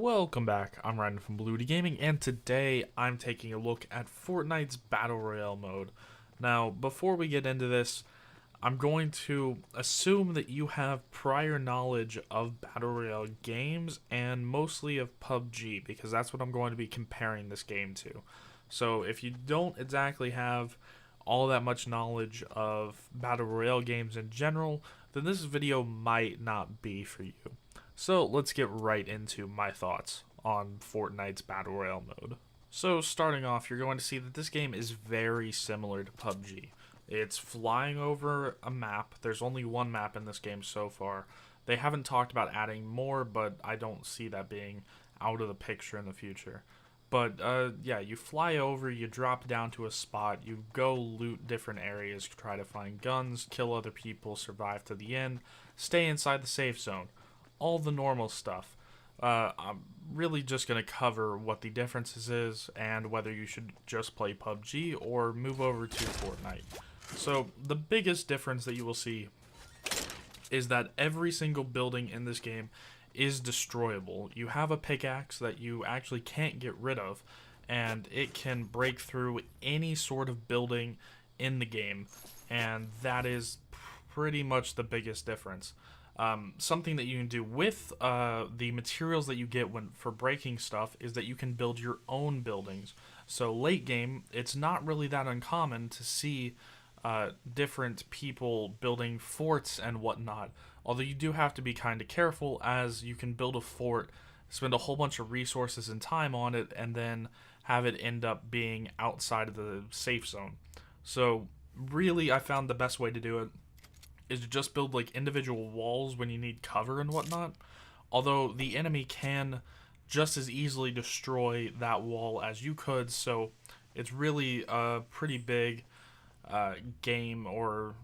Welcome back, I'm Ryan from Bluehole Gaming, and today I'm taking a look at Fortnite's Battle Royale mode. Now, before we get into this, I'm going to assume that you have prior knowledge of Battle Royale games and mostly of PUBG, because that's what I'm going to be comparing this game to. So if you don't exactly have all that much knowledge of Battle Royale games in general, then this video might not be for you. So let's get right into my thoughts on Fortnite's Battle Royale mode. So starting off, you're going to see that this game is very similar to PUBG. It's flying over a map. There's only one map in this game so far. They haven't talked about adding more, but I don't see that being out of the picture in the future. But yeah, you fly over, you drop down to a spot, you go loot different areas, try to find guns, kill other people, survive to the end, stay inside the safe zone. All the normal stuff. I'm really just going to cover what the differences is and whether you should just play PUBG or move over to Fortnite. So the biggest difference that you will see is that every single building in this game is destroyable. You have a pickaxe that you actually can't get rid of, and it can break through any sort of building in the game, and that is pretty much the biggest difference. Something that you can do with the materials that you get for breaking stuff is that you can build your own buildings. So late game, it's not really that uncommon to see different people building forts and whatnot. Although you do have to be kind of careful, as you can build a fort, spend a whole bunch of resources and time on it, and then have it end up being outside of the safe zone. So really, I found the best way to do it is to just build like individual walls when you need cover and whatnot. Although the enemy can just as easily destroy that wall as you could, so it's really a pretty big game or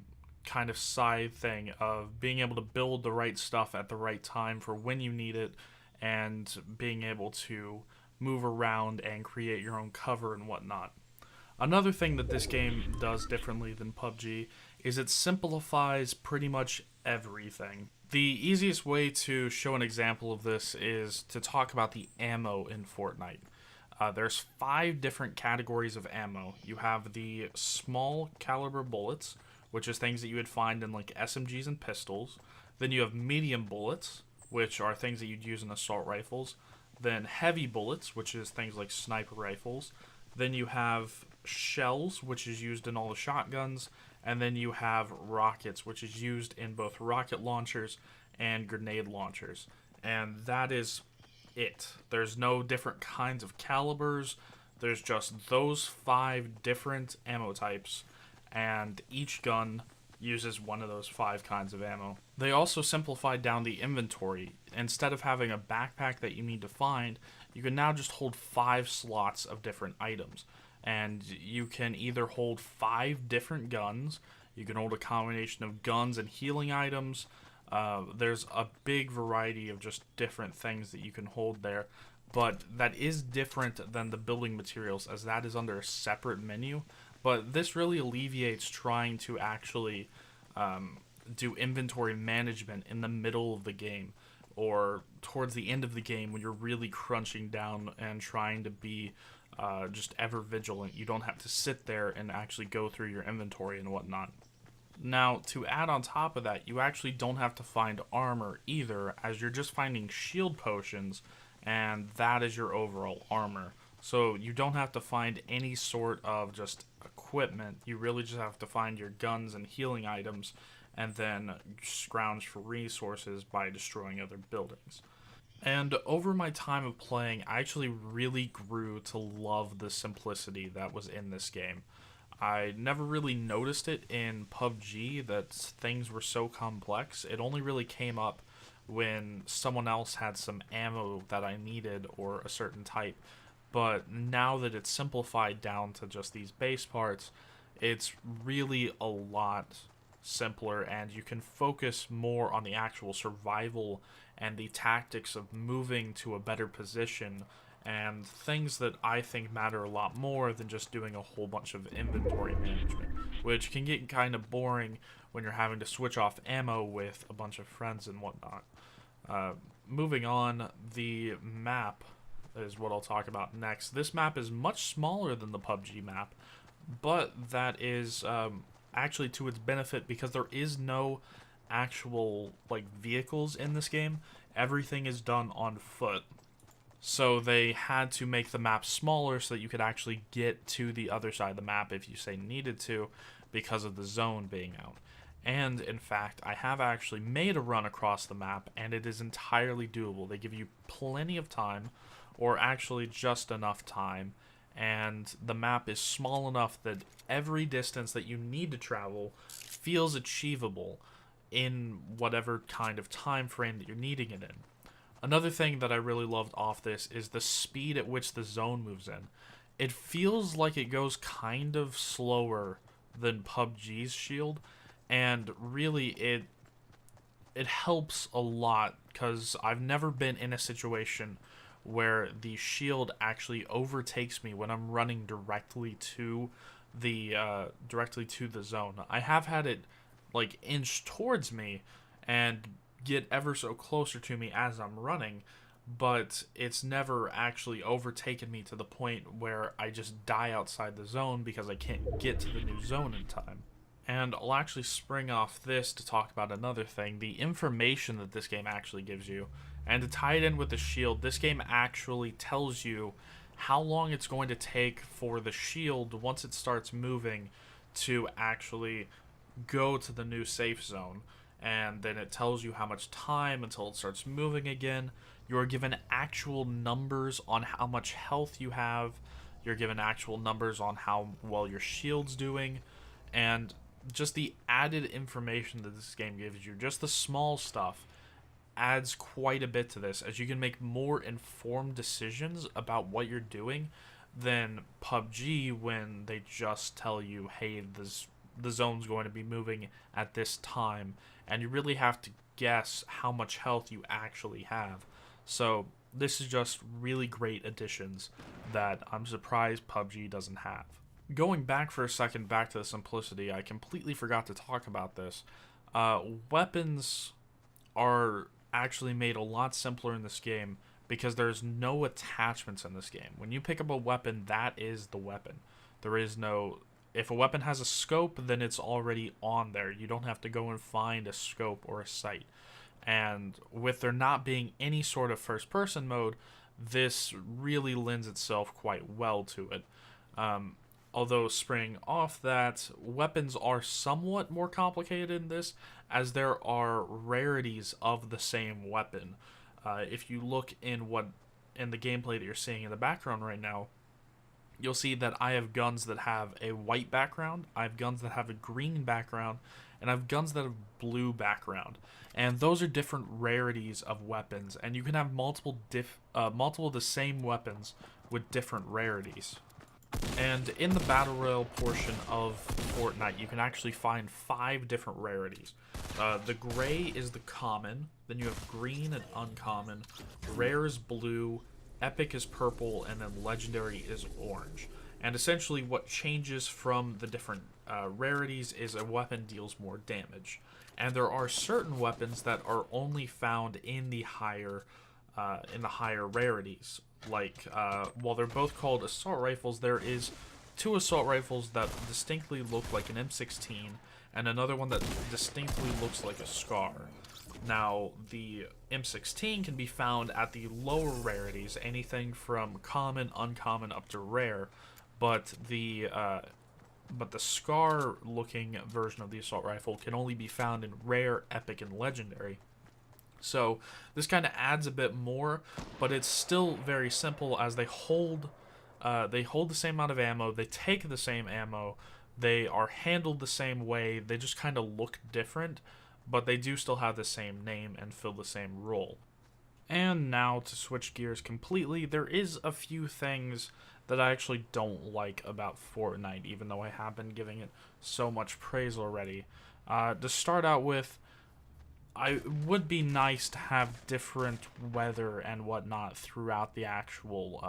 kind of side thing of being able to build the right stuff at the right time for when you need it, and being able to move around and create your own cover and whatnot. Another thing that this game does differently than PUBG is it simplifies pretty much everything. The easiest way to show an example of this is to talk about the ammo in Fortnite. There's 5 different categories of ammo. You have the small caliber bullets, which is things that you would find in like SMGs and pistols. Then you have medium bullets, which are things that you'd use in assault rifles. Then heavy bullets, which is things like sniper rifles. Then you have shells, which is used in all the shotguns. And then you have rockets, which is used in both rocket launchers and grenade launchers. And that is it. There's no different kinds of calibers. There's just those 5 different ammo types, and each gun uses one of those 5 kinds of ammo. They also simplified down the inventory. Instead of having a backpack that you need to find, you can now just hold 5 slots of different items. And you can either hold 5 different guns, you can hold a combination of guns and healing items. There's a big variety of just different things that you can hold there, but that is different than the building materials, as that is under a separate menu. But this really alleviates trying to actually do inventory management in the middle of the game, or towards the end of the game when you're really crunching down and trying to be just ever vigilant. You don't have to sit there and actually go through your inventory and whatnot. Now, to add on top of that, you actually don't have to find armor either, as you're just finding shield potions, and that is your overall armor. So you don't have to find any sort of just equipment. You really just have to find your guns and healing items, and then scrounge for resources by destroying other buildings. And over my time of playing, I actually really grew to love the simplicity that was in this game. I never really noticed it in PUBG that things were so complex. It only really came up when someone else had some ammo that I needed or a certain type. But now that it's simplified down to just these base parts, it's really a lot simpler, and you can focus more on the actual survival and the tactics of moving to a better position, and things that I think matter a lot more than just doing a whole bunch of inventory management, which can get kind of boring when you're having to switch off ammo with a bunch of friends and whatnot. Moving on, the map is what I'll talk about next. This map is much smaller than the PUBG map, but that is actually to its benefit because there is no actual like vehicles in this game. Everything is done on foot. So they had to make the map smaller so that you could actually get to the other side of the map if you say needed to, because of the zone being out. And in fact, I have actually made a run across the map, and it is entirely doable. They give you plenty of time, or actually just enough time, and the map is small enough that every distance that you need to travel feels achievable in whatever kind of time frame that you're needing it in. Another thing that I really loved off this is the speed at which the zone moves in. It feels like it goes kind of slower than PUBG's Shield, and really it helps a lot because I've never been in a situation where the Shield actually overtakes me when I'm running directly to the zone. I have had it like inch towards me and get ever so closer to me as I'm running, but it's never actually overtaken me to the point where I just die outside the zone because I can't get to the new zone in time. And I'll actually spring off this to talk about another thing, the information that this game actually gives you. And to tie it in with the shield, this game actually tells you how long it's going to take for the shield, once it starts moving, to actually go to the new safe zone. And then it tells you how much time until it starts moving again. You're given actual numbers on how much health you have. You're given actual numbers on how well your shield's doing. And just the added information that this game gives you, just the small stuff, adds quite a bit to this, as you can make more informed decisions about what you're doing than PUBG, when they just tell you, hey, the zone's going to be moving at this time, and you really have to guess how much health you actually have. So this is just really great additions that I'm surprised PUBG doesn't have. Going back for a second, back to the simplicity, I completely forgot to talk about this. Weapons are actually made a lot simpler in this game because there's no attachments in this game. When you pick up a weapon, that is the weapon. There is no... If a weapon has a scope, then it's already on there. You don't have to go and find a scope or a sight. And with there not being any sort of first-person mode, this really lends itself quite well to it. Although, springing off that, weapons are somewhat more complicated in this, as there are rarities of the same weapon. If you look in the gameplay that you're seeing in the background right now, you'll see that I have guns that have a white background, I have guns that have a green background, and I have guns that have blue background. And those are different rarities of weapons, and you can have multiple of the same weapons with different rarities. And in the Battle Royale portion of Fortnite, you can actually find 5 different rarities. The gray is the common, then you have green and uncommon, rare is blue, epic is purple, and then legendary is orange. And essentially what changes from the different rarities is a weapon deals more damage. And there are certain weapons that are only found in the higher rarities. Like, while they're both called assault rifles, there is 2 assault rifles that distinctly look like an M16, and another one that distinctly looks like a SCAR. Now, the M16 can be found at the lower rarities, anything from common, uncommon, up to rare, but the SCAR-looking version of the assault rifle can only be found in rare, epic, and legendary. So this kind of adds a bit more, but it's still very simple, as they hold the same amount of ammo, they take the same ammo, they are handled the same way, they just kind of look different, but they do still have the same name and fill the same role. And now, to switch gears completely, there is a few things that I actually don't like about Fortnite, even though I have been giving it so much praise already. To start out with, it would be nice to have different weather and whatnot throughout the actual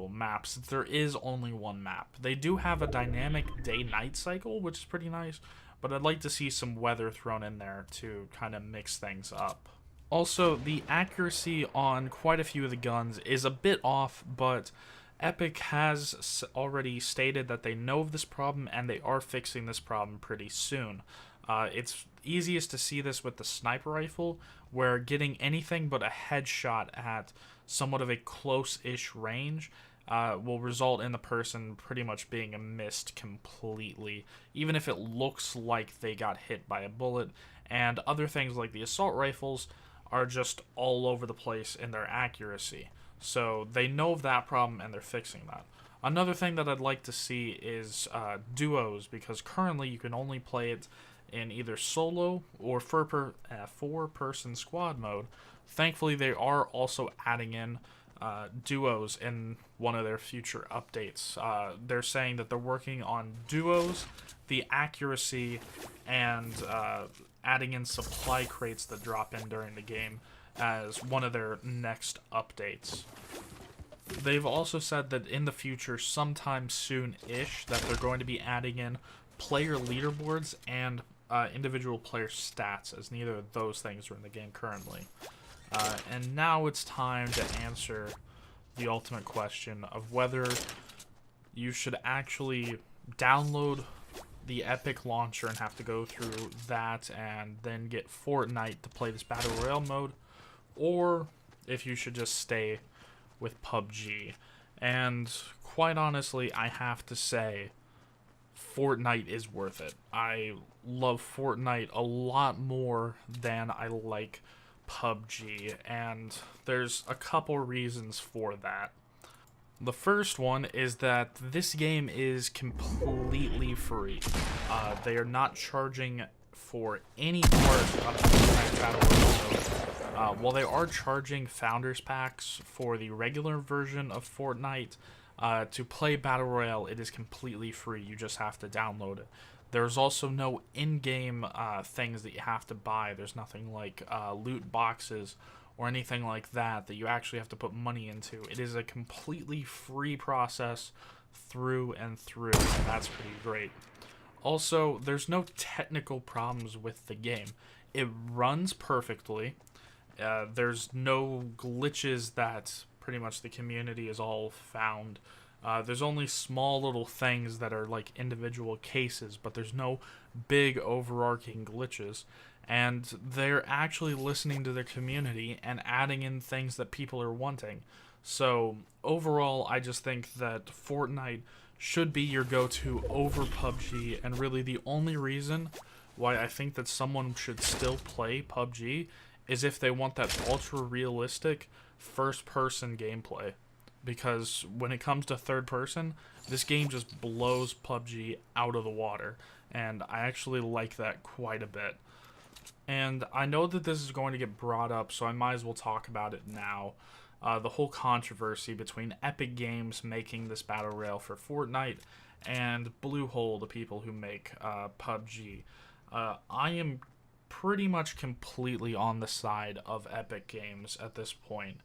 map, since there is only one map. They do have a dynamic day-night cycle, which is pretty nice, but I'd like to see some weather thrown in there to kind of mix things up. Also, the accuracy on quite a few of the guns is a bit off, but Epic has already stated that they know of this problem and they are fixing this problem pretty soon. It's easiest to see this with the sniper rifle, where getting anything but a headshot at somewhat of a close-ish range will result in the person pretty much being missed completely, even if it looks like they got hit by a bullet. And other things like the assault rifles are just all over the place in their accuracy. So they know of that problem and they're fixing that. Another thing that I'd like to see is duos, because currently you can only play it in either solo or four-person squad mode. Thankfully, they are also adding in duos in one of their future updates. They're saying that they're working on duos, the accuracy, and adding in supply crates that drop in during the game as one of their next updates. They've also said that in the future, sometime soon-ish, that they're going to be adding in player leaderboards and individual player stats, as neither of those things are in the game currently. And now it's time to answer the ultimate question of whether you should actually download the Epic launcher and have to go through that and then get Fortnite to play this Battle Royale mode, or if you should just stay with PUBG. And quite honestly, I have to say, Fortnite is worth it. I love Fortnite a lot more than I like PUBG, and there's a couple reasons for that. The first one is that this game is completely free. They are not charging for any part of the Fortnite Battle Royale mode. While they are charging Founders Packs for the regular version of Fortnite, to play Battle Royale, it is completely free. You just have to download it. There's also no in-game things that you have to buy. There's nothing like loot boxes or anything like that that you actually have to put money into. It is a completely free process through and through, and that's pretty great. Also, there's no technical problems with the game. It runs perfectly. There's no glitches that pretty much the community has all found. There's only small little things that are like individual cases, but there's no big overarching glitches. And they're actually listening to their community and adding in things that people are wanting. So overall, I just think that Fortnite should be your go-to over PUBG, and really the only reason why I think that someone should still play PUBG is if they want that ultra-realistic first-person gameplay. Because when it comes to third-person, this game just blows PUBG out of the water, and I actually like that quite a bit. And I know that this is going to get brought up, so I might as well talk about it now. The whole controversy between Epic Games making this Battle Royale for Fortnite and Bluehole, the people who make PUBG. I am pretty much completely on the side of Epic Games at this point.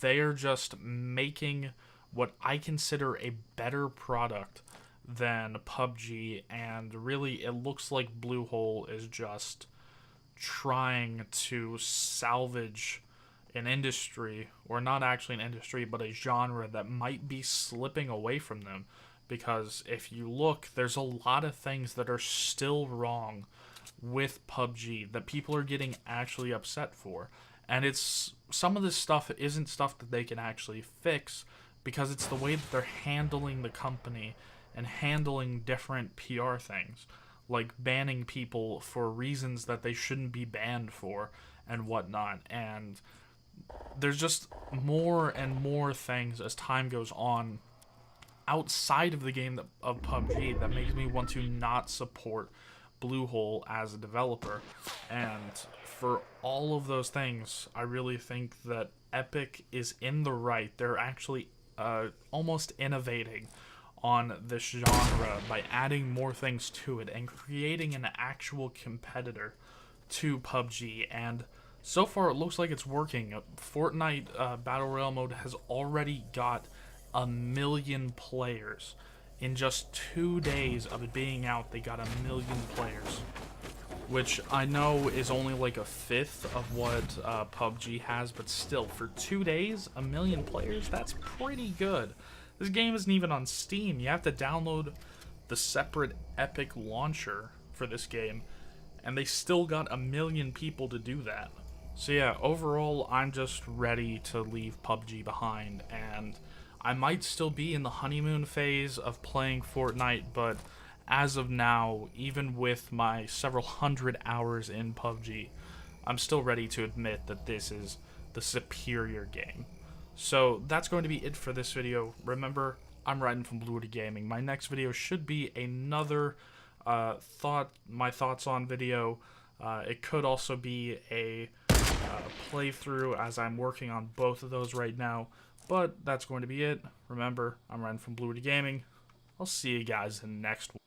They are just making what I consider a better product than PUBG, and really it looks like Bluehole is just trying to salvage an industry, or not actually an industry, but a genre that might be slipping away from them. Because if you look, there's a lot of things that are still wrong with PUBG that people are getting actually upset for. And it's some of this stuff isn't stuff that they can actually fix, because it's the way that they're handling the company and handling different PR things, like banning people for reasons that they shouldn't be banned for and whatnot. And there's just more and more things as time goes on outside of the game of PUBG that makes me want to not support Bluehole as a developer. And for all of those things, I really think that Epic is in the right. They're actually almost innovating on this genre by adding more things to it and creating an actual competitor to PUBG. And so far it looks like it's working. Fortnite Battle Royale mode has already got 1 million players. In just 2 days of it being out, they got 1 million players. which I know is only like a fifth of what PUBG has, but still, for 2 days, 1 million players, that's pretty good. This game isn't even on Steam. You have to download the separate Epic launcher for this game, and they still got 1 million people to do that. So yeah, overall, I'm just ready to leave PUBG behind, and I might still be in the honeymoon phase of playing Fortnite, but as of now, even with my several hundred hours in PUBG, I'm still ready to admit that this is the superior game. So that's going to be it for this video. Remember, I'm Ryden from Bluehole Gaming. My next video should be another my thoughts on video. It could also be a playthrough, as I'm working on both of those right now. But that's going to be it. Remember, I'm Ryden from Bluehole Gaming. I'll see you guys in the next one.